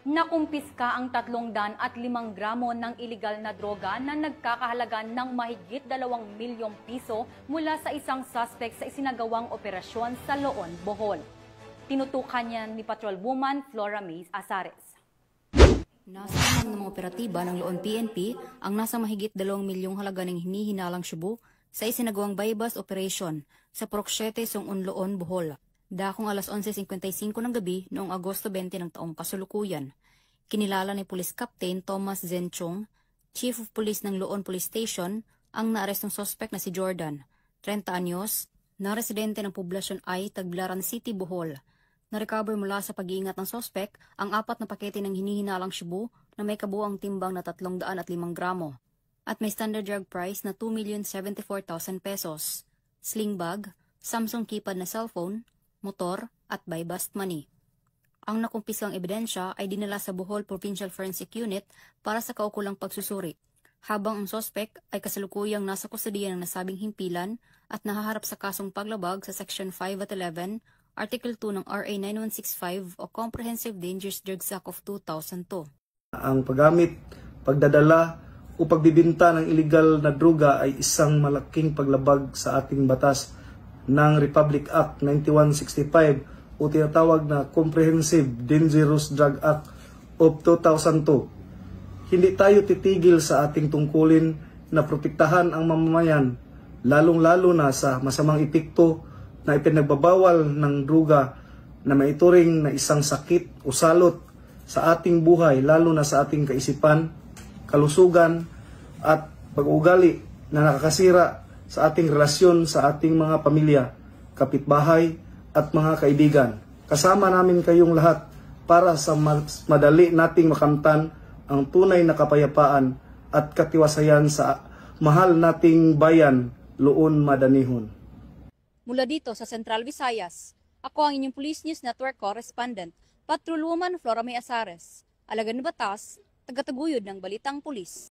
Nakumpiska ang 305 gramo ng iligal na droga na nagkakahalaga ng mahigit 2 milyong piso mula sa isang suspect sa isinagawang operasyon sa Loon, Bohol. Tinutukan niya ni Patrolwoman Flora May Azares. Nasa ng mga operatiba ng Loon PNP ang nasa mahigit 2 milyong halaga ng hinihinalang syubu sa isinagawang bypass operation sa Purok 7, Song-un, Loon, Bohol. Dakong alas 11:55 ng gabi noong Agosto 20 ng taong kasulukuyan. Kinilala ni Police Captain Thomas Zenchong, Chief of Police ng Loon Police Station, ang naarestong suspect na si Jordan, 30 anyos, na residente ng poblasyon ay Tagbilaran City, Bohol. Na-recover mula sa pag-iingat ng suspect ang 4 na pakete ng hinihinalang syubu na may kabuang timbang na 305 gramo at may standard drug price na 2,074,000 pesos, sling bag, Samsung keypad na cellphone, motor at buy-bust money. Ang nakumpiskang ebidensya ay dinala sa Bohol Provincial Forensic Unit para sa kaukulang pagsusuri, habang ang suspect ay kasalukuyang nasa kusadiya ng nasabing himpilan at nahaharap sa kasong paglabag sa Section 5 at 11, Article 2 ng RA 9165 o Comprehensive Dangerous Drugs Act of 2002. Ang paggamit, pagdadala o pagbibinta ng illegal na droga ay isang malaking paglabag sa ating batas ng Republic Act 9165 o tinatawag na Comprehensive Dangerous Drug Act of 2002. Hindi tayo titigil sa ating tungkulin na protektahan ang mamamayan, lalong-lalo na sa masamang epekto na ipinagbabawal ng droga na maituring na isang sakit o salot sa ating buhay, lalo na sa ating kaisipan, kalusugan at pag-uugali na nakakasira sa ating relasyon sa ating mga pamilya, kapitbahay at mga kaibigan. Kasama namin kayong lahat para sa madali nating makamtan ang tunay na kapayapaan at katiwasayan sa mahal nating bayan, Loon, Madanihon. Mula dito sa Central Visayas, ako ang inyong Police News Network Correspondent, Patrolwoman Flora May Azares, Alagad ng Batas, tagataguyod ng Balitang Pulis.